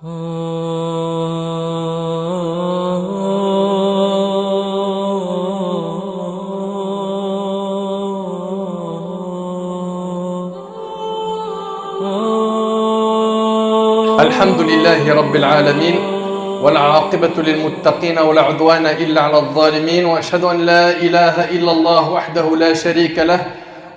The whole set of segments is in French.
الحمد لله رب العالمين والعاقبة للمتقين ولا عدوان إلا على الظالمين وأشهد أن لا إله إلا الله وحده لا شريك له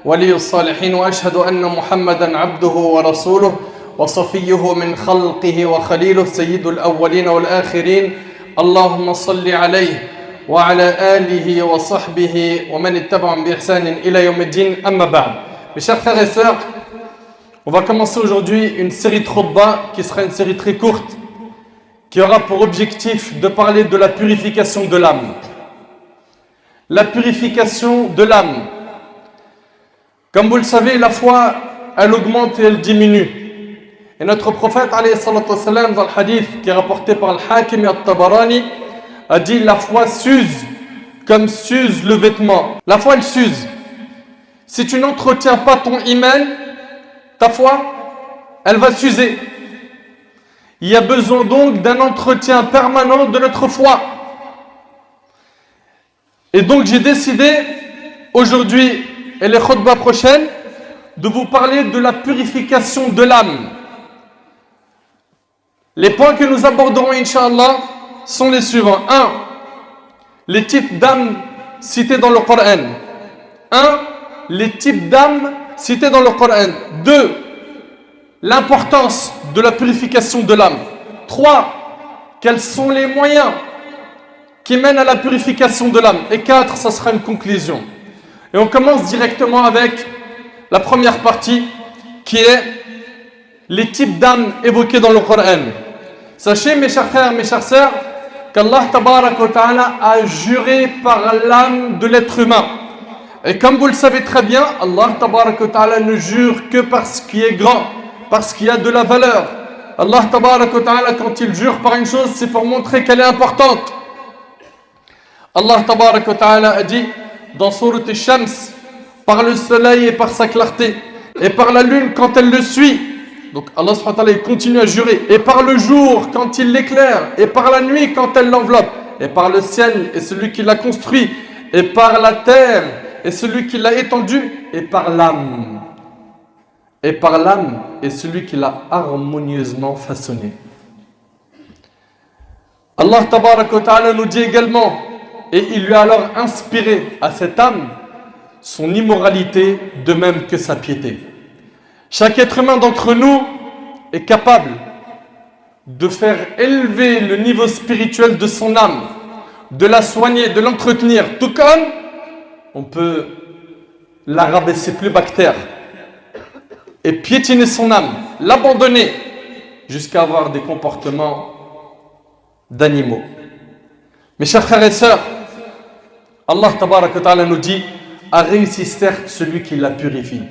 ولي الصالحين وأشهد أن محمدا عبده ورسوله وصفيه من خلقه وخليله سيد الأولين والآخرين اللهم صل عليه وعلى آله وصحبه ومن اتبعهم بإحسان إلى يوم الدين أما بعد. Mes chers frères et sœurs, on va commencer aujourd'hui une série de khutbah qui sera une série très courte qui aura pour objectif de parler de la purification de l'âme. La purification de l'âme. Comme vous le savez, la foi, elle augmente et elle diminue. Et notre prophète, alayhi salatu wassalam, dans le hadith qui est rapporté par Al-Hakim et Al-Tabarani, a dit la foi s'use comme s'use le vêtement. La foi, elle s'use. Si tu n'entretiens pas ton iman, ta foi, elle va s'user. Il y a besoin donc d'un entretien permanent de notre foi. Et donc j'ai décidé, aujourd'hui et les khutbahs prochaines, de vous parler de la purification de l'âme. Les points que nous aborderons, Inch'Allah, sont les suivants. 1. Les types d'âmes cités dans le Coran. 1. Les types d'âmes cités dans le Coran. 2. L'importance de la purification de l'âme. 3. Quels sont les moyens qui mènent à la purification de l'âme. Et 4. Ça sera une conclusion. Et on commence directement avec la première partie qui est les types d'âmes évoqués dans le Coran. Sachez, mes chers frères, mes chères sœurs, qu'Allah Tabarak wa Ta'ala a juré par l'âme de l'être humain. Et comme vous le savez très bien, Allah Tabarak wa Ta'ala ne jure que par ce qui est grand, parce qu'il y a de la valeur. Allah Tabarak wa Ta'ala, quand il jure par une chose, c'est pour montrer qu'elle est importante. Allah Tabarak wa Ta'ala a dit dans Surat Al-Shams, par le soleil et par sa clarté, et par la lune quand elle le suit. Donc Allah subhanahu wa ta'ala, il continue à jurer. Et par le jour quand il l'éclaire, et par la nuit quand elle l'enveloppe, et par le ciel et celui qui l'a construit, et par la terre et celui qui l'a étendu, et par l'âme. Et par l'âme et celui qui l'a harmonieusement façonné. Allah tabarak wa ta'ala nous dit également, et il lui a alors inspiré à cette âme son immoralité de même que sa piété. Chaque être humain d'entre nous est capable de faire élever le niveau spirituel de son âme, de la soigner, de l'entretenir, tout comme on peut la rabaisser plus bactère et piétiner son âme, l'abandonner jusqu'à avoir des comportements d'animaux. Mes chers frères et sœurs, Allah Tabarak wa Ta'ala nous dit a réussi certes celui qui la purifie.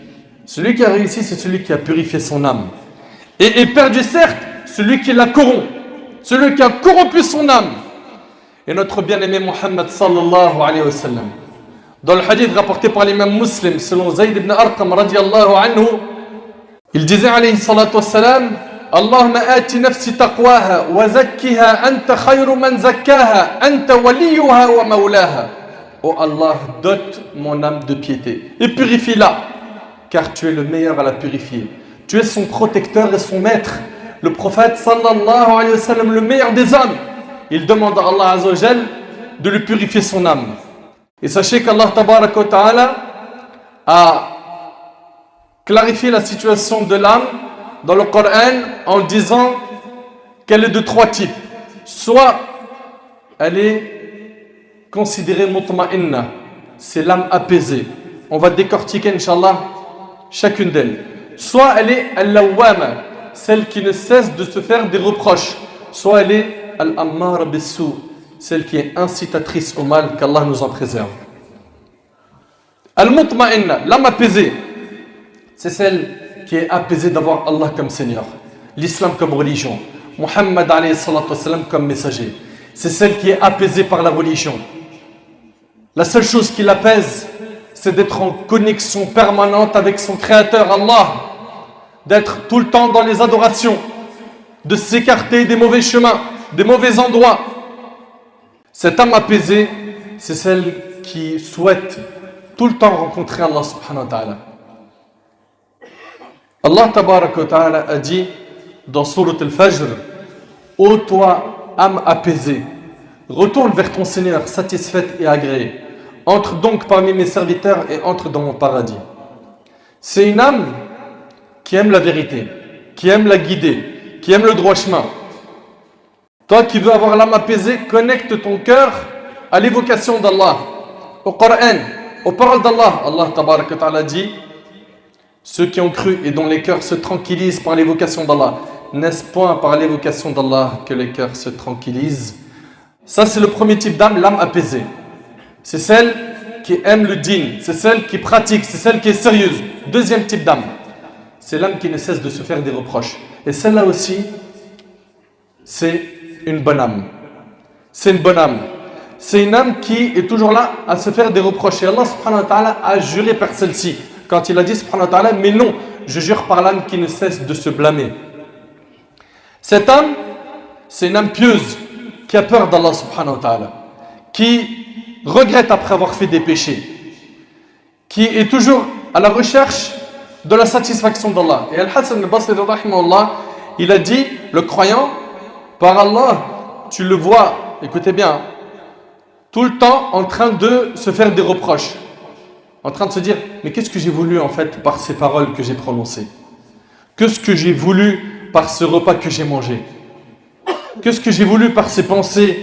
Celui qui a réussi, c'est celui qui a purifié son âme. Et est perdu certes celui qui la corrompt, celui qui a corrompu son âme. Et notre bien-aimé Muhammad sallallahu alayhi wa sallam, dans le hadith rapporté par l'imam Muslim selon Zayd ibn Arqam radiyallahu anhu, il disait alayhi salatu wassalam, Allahumma ati nafsi taqwaha wa zakkiha anta khayru man zakkaha anta waliyuha wa mawlaha. Oh Allah, dote mon âme de piété et purifie-la, car tu es le meilleur à la purifier. Tu es son protecteur et son maître. Le prophète sallallahu alayhi wa sallam, le meilleur des hommes, il demande à Allah azza wa jal de lui purifier son âme. Et sachez qu'Allah tabarak wa ta'ala a clarifié la situation de l'âme dans le Coran en disant qu'elle est de 3 types. Soit elle est considérée mutma'inna, c'est l'âme apaisée. On va décortiquer Inch'Allah chacune d'elles. Soit elle est al-lawwama, celle qui ne cesse de se faire des reproches. Soit elle est al-ammara bis-sou, celle qui est incitatrice au mal, qu'Allah nous en préserve. Al-mutma'inna, l'âme apaisée, c'est celle qui est apaisée d'avoir Allah comme Seigneur, l'islam comme religion, Muhammad alayhi salatu wassalam comme messager. C'est celle qui est apaisée par la religion. La seule chose qui l'apaise, c'est d'être en connexion permanente avec son Créateur, Allah, d'être tout le temps dans les adorations. de s'écarter des mauvais chemins, des mauvais endroits. Cette âme apaisée, c'est celle qui souhaite tout le temps rencontrer Allah subhanahu wa ta'ala. Allah tabaraka wa ta'ala a dit dans Sourate Al-Fajr: ô toi, âme apaisée, retourne vers ton Seigneur satisfaite et agréée. Entre donc parmi mes serviteurs et entre dans mon paradis. C'est une âme qui aime la vérité, qui aime la guider, qui aime le droit chemin. Toi qui veux avoir l'âme apaisée, connecte ton cœur à l'évocation d'Allah, au Coran, aux paroles d'Allah. Allah tabaraka wa ta'ala dit: ceux qui ont cru et dont les cœurs se tranquillisent par l'évocation d'Allah. N'est-ce point par l'évocation d'Allah que les cœurs se tranquillisent? Ça, c'est le premier type d'âme, l'âme apaisée. C'est celle qui aime le dîn, c'est celle qui pratique, c'est celle qui est sérieuse. Deuxième type d'âme, c'est l'âme qui ne cesse de se faire des reproches. Et celle-là aussi, c'est une bonne âme. C'est une bonne âme. C'est une âme qui est toujours là à se faire des reproches. Et Allah subhanahu wa ta'ala a juré par celle-ci. Quand il a dit subhanahu wa ta'ala, mais non, je jure par l'âme qui ne cesse de se blâmer. Cette âme, c'est une âme pieuse qui a peur d'Allah subhanahu wa ta'ala, qui regrette après avoir fait des péchés, qui est toujours à la recherche de la satisfaction d'Allah. Et Al-Hassan al-Basri rahimahullah, il a dit: le croyant, par Allah, tu le vois, écoutez bien, tout le temps en train de se faire des reproches, en train de se dire: mais qu'est-ce que j'ai voulu en fait par ces paroles que j'ai prononcées? Qu'est-ce que j'ai voulu par ce repas que j'ai mangé? Qu'est-ce que j'ai voulu par ces pensées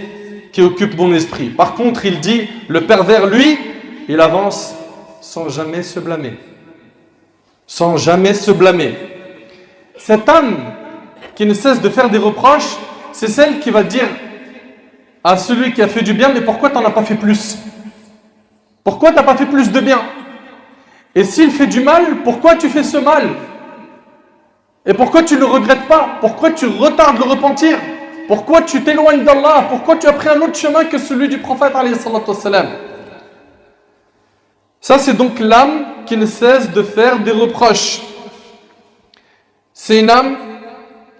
qui occupent mon esprit? Par contre, il dit, le pervers, lui, il avance sans jamais se blâmer. Sans jamais se blâmer. Cette âme qui ne cesse de faire des reproches, c'est celle qui va dire à celui qui a fait du bien: mais pourquoi tu n'en as pas fait plus? Pourquoi tu n'as pas fait plus de bien? Et s'il fait du mal, pourquoi tu fais ce mal? Et pourquoi tu ne le regrettes pas? Pourquoi tu retardes le repentir? Pourquoi tu t'éloignes d'Allah? Pourquoi tu as pris un autre chemin que celui du prophète alayhi salatu wassalam? Ça, c'est donc l'âme qui ne cesse de faire des reproches. C'est une âme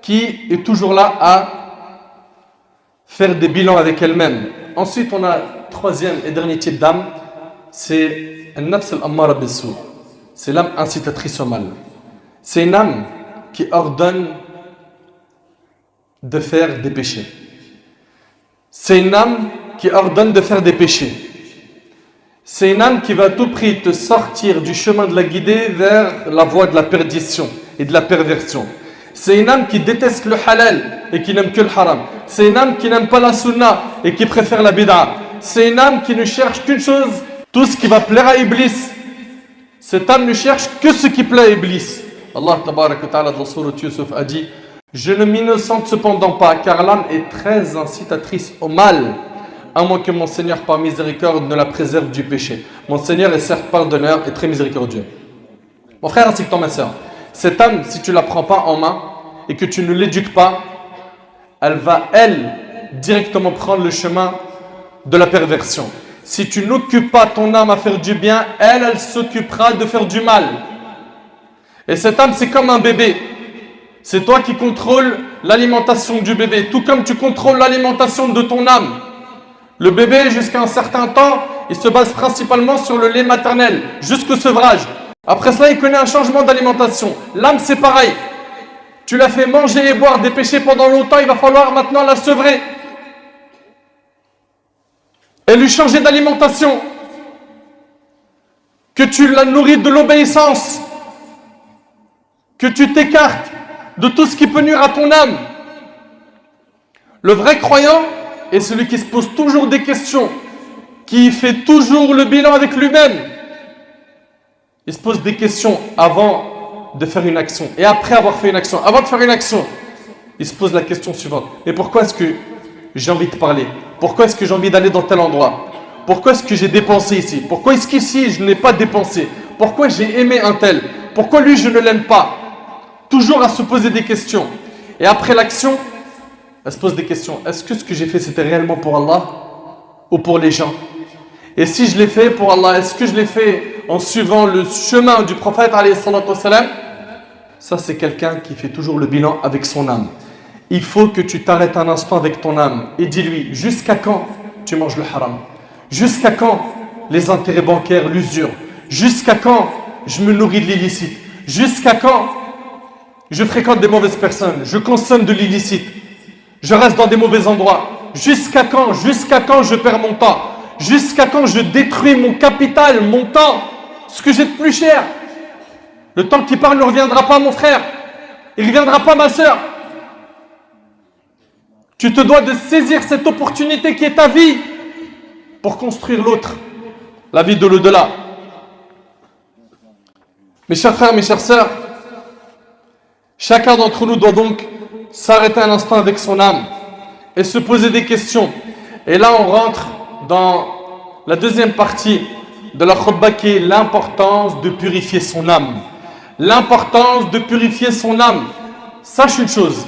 qui est toujours là à faire des bilans avec elle-même. Ensuite, on a troisième et dernier type d'âme, c'est al-nafs al-ammara bis-sou. C'est l'âme incitatrice au mal. C'est une âme qui ordonne de faire des péchés. C'est une âme qui ordonne de faire des péchés. C'est une âme qui va à tout prix te sortir du chemin de la guider vers la voie de la perdition et de la perversion. C'est une âme qui déteste le halal et qui n'aime que le haram. C'est une âme qui n'aime pas la sunna et qui préfère la bid'a. C'est une âme qui ne cherche qu'une chose, tout ce qui va plaire à Iblis. Cette âme ne cherche que ce qui plaît à Iblis. Allah tabaraka wa ta'ala dans Sourate Yusuf a dit: je ne m'innocente cependant pas, car l'âme est très incitatrice au mal, à moins que mon Seigneur par miséricorde ne la préserve du péché. Mon Seigneur est certes pardonneur et très miséricordieux. Mon frère ainsi que toi ma soeur, cette âme, si tu ne la prends pas en main et que tu ne l'éduques pas, elle va, elle, directement prendre le chemin de la perversion. Si tu n'occupes pas ton âme à faire du bien, elle s'occupera de faire du mal. Et cette âme, c'est comme un bébé. C'est toi qui contrôles l'alimentation du bébé, tout comme tu contrôles l'alimentation de ton âme. Le bébé, jusqu'à un certain temps, il se base principalement sur le lait maternel, jusqu'au sevrage. Après cela, il connaît un changement d'alimentation. L'âme, c'est pareil. Tu l'as fait manger et boire des péchés pendant longtemps, il va falloir maintenant la sevrer. Et lui changer d'alimentation. Que tu la nourris de l'obéissance. Que tu t'écartes de tout ce qui peut nuire à ton âme. Le vrai croyant est celui qui se pose toujours des questions, qui fait toujours le bilan avec lui-même. Il se pose des questions avant de faire une action et après avoir fait une action. Avant de faire une action, il se pose la question suivante: mais pourquoi est-ce que j'ai envie de parler? Pourquoi est-ce que j'ai envie d'aller dans tel endroit? Pourquoi est-ce que j'ai dépensé ici? Pourquoi est-ce qu'ici je n'ai pas dépensé? Pourquoi j'ai aimé un tel? Pourquoi lui je ne l'aime pas? Toujours à se poser des questions. Et après l'action, elle se pose des questions. Est-ce que ce que j'ai fait c'était réellement pour Allah ou pour les gens? Et si je l'ai fait pour Allah, est-ce que je l'ai fait en suivant le chemin du prophète alayhi salatu wassalam? Ça, c'est quelqu'un qui fait toujours le bilan avec son âme. il faut que tu t'arrêtes un instant avec ton âme et dis-lui, jusqu'à quand tu manges le haram? Jusqu'à quand les intérêts bancaires, l'usure? Jusqu'à quand je me nourris de l'illicite? Jusqu'à quand je fréquente des mauvaises personnes? Je consomme de l'illicite? Je reste dans des mauvais endroits? Jusqu'à quand? Jusqu'à quand je perds mon temps? Jusqu'à quand je détruis mon capital, mon temps, ce que j'ai de plus cher? Le temps qui part ne reviendra pas, mon frère. Il ne reviendra pas, ma soeur. Tu te dois de saisir cette opportunité qui est ta vie pour construire l'autre, la vie de l'au-delà. Mes chers frères, mes chères sœurs, chacun d'entre nous doit donc s'arrêter un instant avec son âme et se poser des questions. Et là, on rentre dans la deuxième partie de la khutbah qui est l'importance de purifier son âme. L'importance de purifier son âme. Sache une chose,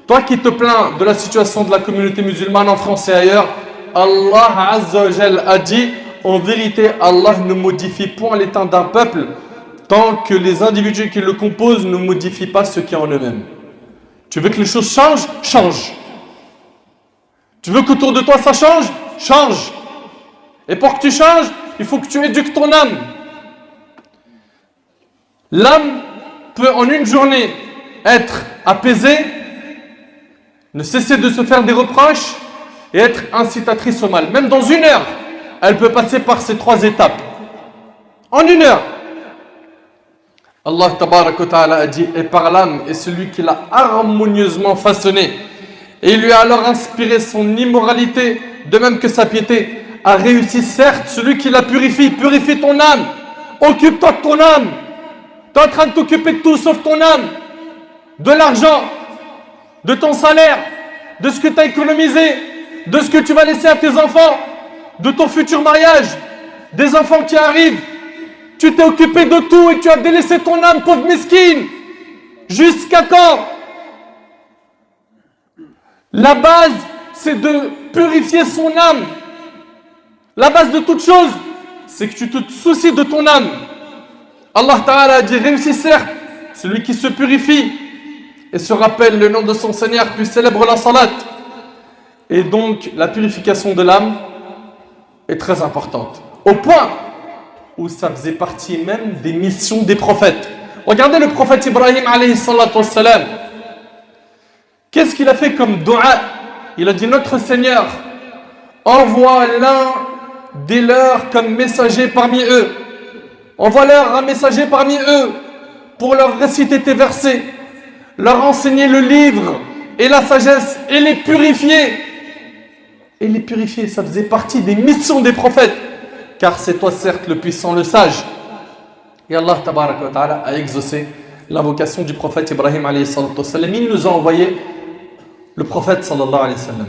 toi qui te plains de la situation de la communauté musulmane en France et ailleurs, Allah Azza wa Jal a dit, en vérité, Allah ne modifie point l'état d'un peuple tant que les individus qui le composent ne modifient pas ce qui est en eux-mêmes. Tu veux que les choses changent? Change. Tu veux qu'autour de toi ça change? Change. Et pour que tu changes, il faut que tu éduques ton âme. L'âme peut en une journée être apaisée, ne cesser de se faire des reproches et être incitatrice au mal. Même dans une heure, elle peut passer par ces trois étapes. En une heure. Allah tabarak wa ta'ala a dit, et par l'âme est celui qui l'a harmonieusement façonné. Et il lui a alors inspiré son immoralité, de même que sa piété. A réussi certes celui qui la purifie. Purifie ton âme. Occupe-toi de ton âme. Tu es en train de t'occuper de tout sauf ton âme. De l'argent, de ton salaire, de ce que tu as économisé, de ce que tu vas laisser à tes enfants, de ton futur mariage, des enfants qui arrivent. Tu t'es occupé de tout et tu as délaissé ton âme, pauvre mesquine. Jusqu'à quand? La base, c'est de purifier son âme. La base de toute chose, c'est que tu te soucies de ton âme. Allah Ta'ala a dit, réussit certes celui qui se purifie et se rappelle le nom de son Seigneur, puis célèbre la salat. Et donc, la purification de l'âme est très importante. Au point où ça faisait partie même des missions des prophètes. Regardez le prophète Ibrahim alayhi salatu wassalam. Qu'est-ce qu'il a fait comme dua? Il a dit, notre Seigneur, envoie l'un des leurs comme messager parmi eux. Envoie-leur un messager parmi eux pour leur réciter tes versets, leur enseigner le livre et la sagesse et les purifier. Et les purifier, ça faisait partie des missions des prophètes. Car c'est toi certes le puissant, le sage. Et Allah tabaraka wa ta'ala a exaucé l'invocation du prophète Ibrahim alayhi salatu wassalam. Il nous a envoyé le prophète sallallahu alayhi wa sallam,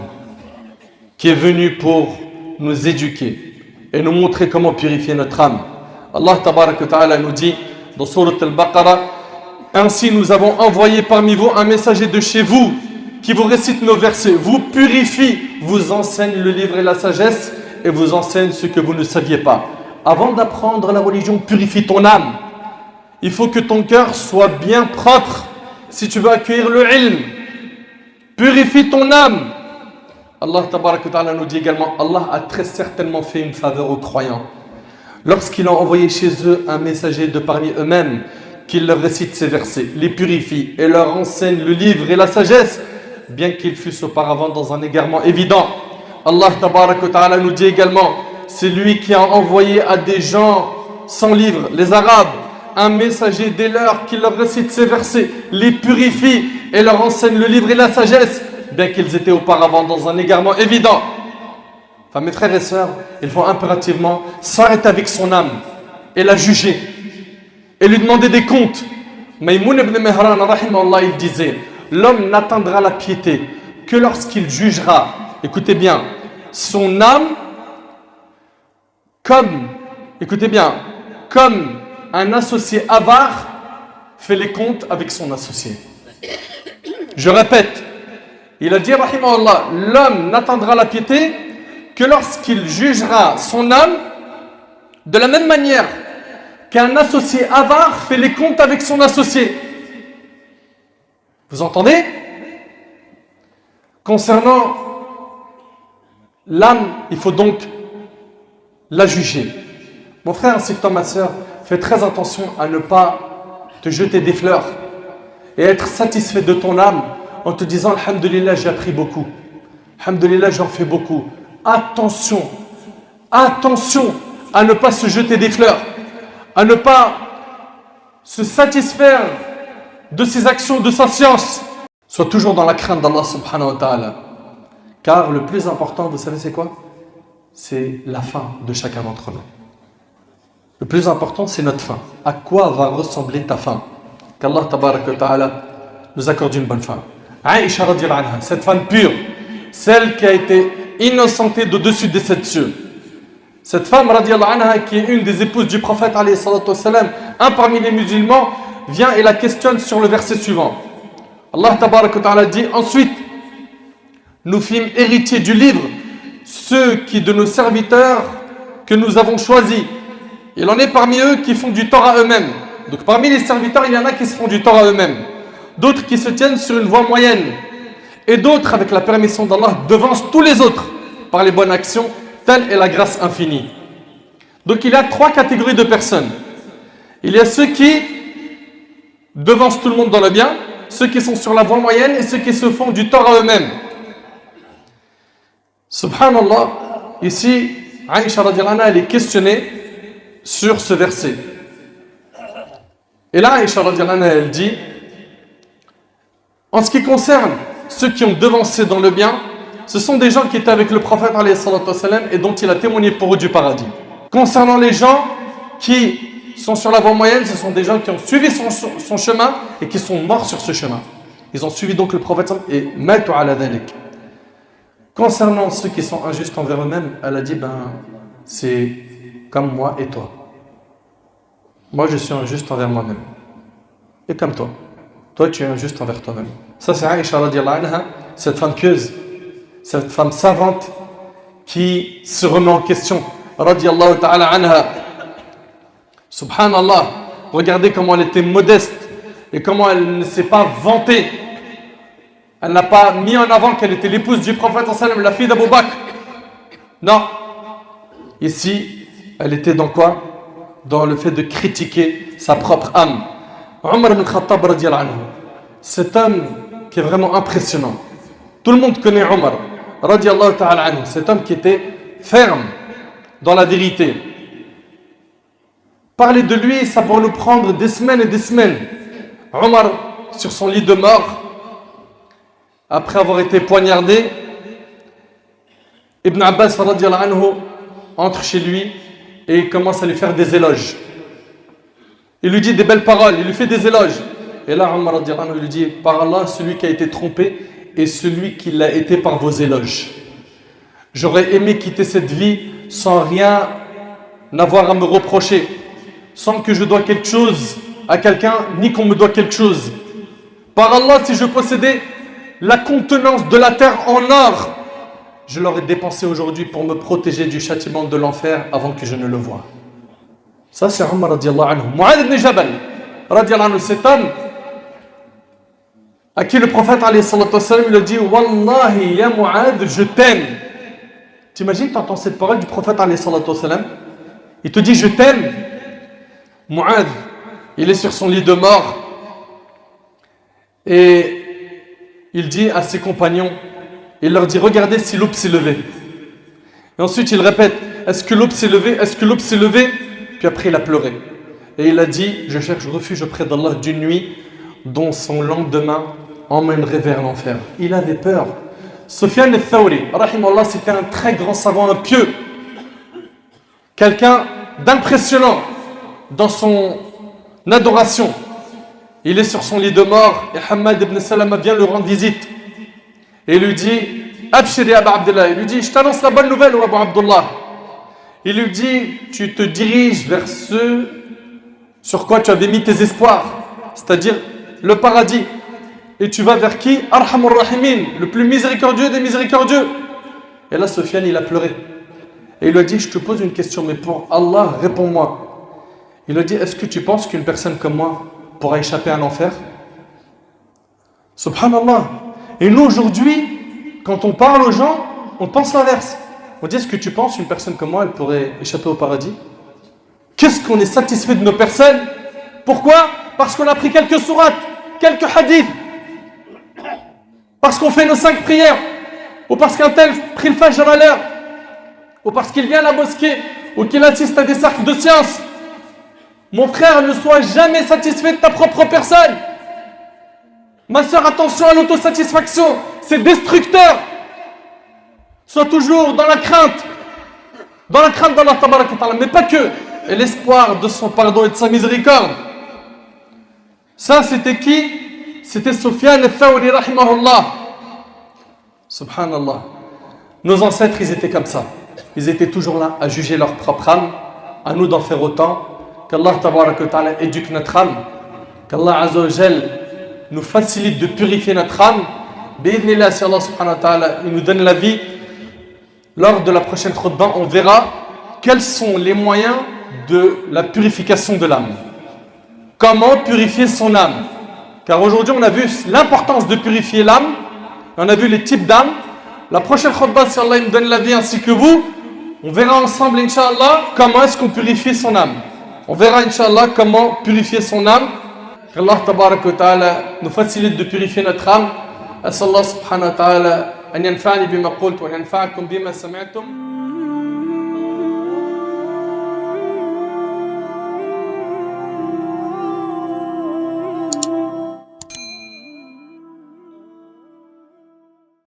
qui est venu pour nous éduquer et nous montrer comment purifier notre âme. Allah tabaraka wa ta'ala nous dit dans Surat al-Baqarah, ainsi nous avons envoyé parmi vous un messager de chez vous qui vous récite nos versets, vous purifie, vous enseigne le livre et la sagesse et vous enseigne ce que vous ne saviez pas. Avant d'apprendre la religion, purifie ton âme. Il faut que ton cœur soit bien propre si tu veux accueillir le ilm. Purifie ton âme. Allah tabaraka wa ta'ala nous dit également, Allah a très certainement fait une faveur aux croyants. Lorsqu'il a envoyé chez eux un messager de parmi eux-mêmes, qu'il leur récite ces versets, les purifie et leur enseigne le livre et la sagesse, bien qu'ils fussent auparavant dans un égarement évident. Allah tabaraka wa ta'ala nous dit également, c'est lui qui a envoyé à des gens sans livre, les Arabes, un messager des leurs qui leur récite ces versets, les purifie et leur enseigne le livre et la sagesse, bien qu'ils étaient auparavant dans un égarement évident. Enfin, mes frères et sœurs, il faut impérativement s'arrêter avec son âme et la juger et lui demander des comptes. Maïmoun ibn Mihran, rahimahullah, il disait, l'homme n'atteindra la piété que lorsqu'il jugera, écoutez bien, son âme comme, écoutez bien, comme un associé avare fait les comptes avec son associé. Je répète, il a dit, rahimahullah, l'homme n'atteindra la piété que lorsqu'il jugera son âme de la même manière qu'un associé avare fait les comptes avec son associé. Vous entendez? Concernant l'âme, il faut donc la juger. Mon frère ainsi que toi, ma soeur, fais très attention à ne pas te jeter des fleurs et être satisfait de ton âme en te disant Alhamdulillah, j'ai appris beaucoup. Alhamdulillah, j'en fais beaucoup. Attention, attention à ne pas se jeter des fleurs, à ne pas se satisfaire de ses actions, de sa science. Sois toujours dans la crainte d'Allah subhanahu wa ta'ala. Car le plus important, vous savez c'est quoi? C'est la fin de chacun d'entre nous. Le plus important, c'est notre fin. À quoi va ressembler ta fin? Qu'Allah tabaraka wa ta'ala nous accorde une bonne fin. Aïcha radiyallahu anha, cette femme pure, celle qui a été innocentée d'au-dessus des 7 cieux. Cette femme radiyallahu anha, qui est une des épouses du prophète alayhi salatu wassalam, un parmi les musulmans, vient et la questionne sur le verset suivant. Allah tabaraka wa ta'ala dit ensuite, nous fîmes héritiers du livre ceux qui de nos serviteurs que nous avons choisis. Il en est parmi eux qui font du tort à eux-mêmes. Donc parmi les serviteurs, il y en a qui se font du tort à eux-mêmes. D'autres qui se tiennent sur une voie moyenne. Et d'autres, avec la permission d'Allah, devancent tous les autres par les bonnes actions. Telle est la grâce infinie. Donc il y a 3 catégories de personnes. Il y a ceux qui devancent tout le monde dans le bien, ceux qui sont sur la voie moyenne et ceux qui se font du tort à eux-mêmes. Subhanallah, ici, Aïcha radiyallahu anha, elle est questionnée sur ce verset. Et là, Aïcha radiyallahu anha, elle dit, en ce qui concerne ceux qui ont devancé dans le bien, ce sont des gens qui étaient avec le prophète alayhi salatu wassalam et dont il a témoigné pour eux du paradis. Concernant les gens qui sont sur la voie moyenne, ce sont des gens qui ont suivi son chemin et qui sont morts sur ce chemin. Ils ont suivi donc le prophète et matu ala dhalik. Concernant ceux qui sont injustes envers eux-mêmes, elle a dit, c'est comme moi et toi. Moi, je suis injuste envers moi-même. Et comme toi. Toi, tu es injuste envers toi-même. Ça, c'est Aïcha radiyallahu anha, cette femme pieuse, cette femme savante qui se remet en question. Radiyallahu ta'ala anha. Subhanallah. Regardez comment elle était modeste et comment elle ne s'est pas vantée. Elle n'a pas mis en avant qu'elle était l'épouse du prophète, la fille d'Abou Bakr. Non. Ici, elle était dans quoi? Dans le fait de critiquer sa propre âme. Omar ibn Khattab radiyallahu anhu, cet homme qui est vraiment impressionnant. Tout le monde connaît Omar radiyallahu ta'ala anhu, cet homme qui était ferme dans la vérité. Parler de lui, ça pourrait nous prendre des semaines et des semaines. Omar, sur son lit de mort, après avoir été poignardé, Ibn Abbas radiyallahu anhu entre chez lui et il commence à lui faire des éloges. Il lui dit des belles paroles, il lui fait des éloges. Et là, Omar radiyallahu anhu lui dit, par Allah, celui qui a été trompé et celui qui l'a été par vos éloges. J'aurais aimé quitter cette vie sans rien avoir à me reprocher, sans que je dois quelque chose à quelqu'un, ni qu'on me doit quelque chose. Par Allah, si je possédais la contenance de la terre en or, je l'aurais dépensé aujourd'hui pour me protéger du châtiment de l'enfer avant que je ne le voie. Ça, c'est Omar radiyallahu anhu. Mu'adh ibn Jabal radiyallahu anhu, cet homme à qui le prophète alayhi salatu wassalam lui a dit, Wallahi ya Mu'adh, je t'aime. T'imagines, tu entends cette parole du prophète alayhi salatu wassalam, il te dit je t'aime. Mu'adh, il est sur son lit de mort et il dit à ses compagnons, il leur dit, regardez si l'aube s'est levée. Et ensuite il répète, est-ce que l'aube s'est levée? Est-ce que l'aube s'est levée? Puis après il a pleuré. Et il a dit, je cherche refuge auprès d'Allah d'une nuit dont son lendemain emmènerait vers l'enfer. Il avait peur. Sufyan al-Thawri, rahimahullah, c'était un très grand savant, un pieux. Quelqu'un d'impressionnant dans son adoration. Il est sur son lit de mort et Hamad ibn Salama vient lui rendre visite. Et il lui dit, Abshir ya Aba Abdullah. Il lui dit, je t'annonce la bonne nouvelle, Abu Abdullah. Il lui dit, tu te diriges vers ce sur quoi tu avais mis tes espoirs, c'est-à-dire le paradis. Et tu vas vers qui? Arhamur Rahimin, le plus miséricordieux des miséricordieux. Et là, Sufyan, il a pleuré. Et il lui a dit, je te pose une question, mais pour Allah, réponds-moi. Il lui a dit, est-ce que tu penses qu'une personne comme moi pourra échapper à l'enfer? Subhanallah. Et nous, aujourd'hui, Quand on parle aux gens, on pense l'inverse. On dit, est-ce que tu penses une personne comme moi, elle pourrait échapper au paradis? Qu'est-ce qu'on est satisfait de nos personnes? Pourquoi? Parce qu'on a pris quelques sourates, quelques hadiths. Parce qu'on fait nos 5 prières. Ou parce qu'un tel prie le fajr à l'heure. Ou parce qu'il vient à la mosquée. Ou qu'il assiste à des cercles de science. Mon frère, ne sois jamais satisfait de ta propre personne. Ma soeur, attention à l'autosatisfaction. C'est destructeur. Sois toujours dans la crainte. Dans la crainte d'Allah Tabaraka wa Ta'ala. Mais pas que. Et l'espoir de son pardon et de sa miséricorde. Ça, c'était qui? C'était Sufyan al-Thawri rahimahullah. Subhanallah. Nos ancêtres, ils étaient comme ça. Ils étaient toujours là à juger leur propre âme. À nous d'en faire autant. Qu'Allah Tabaraka wa Ta'ala éduque notre âme. Qu'Allah Azza wa Jal nous facilite de purifier notre âme. Bi'idhnillah, si Allah subhanahu wa ta'ala il nous donne la vie. Lors de la prochaine khutbah, on verra quels sont les moyens de la purification de l'âme. Comment purifier son âme? Car aujourd'hui, on a vu l'importance de purifier l'âme. On a vu les types d'âme. La prochaine khutbah, si Allah me donne la vie ainsi que vous, on verra ensemble, Inch'Allah, comment est-ce qu'on purifie son âme. On verra, Inch'Allah, comment purifier son âme. Qu'Allah Tabarak wa Ta'ala nous facilite de purifier notre âme. أسأل الله سبحانه وتعالى أن ينفعني بما قلت وأن ينفعكم بما سمعتم.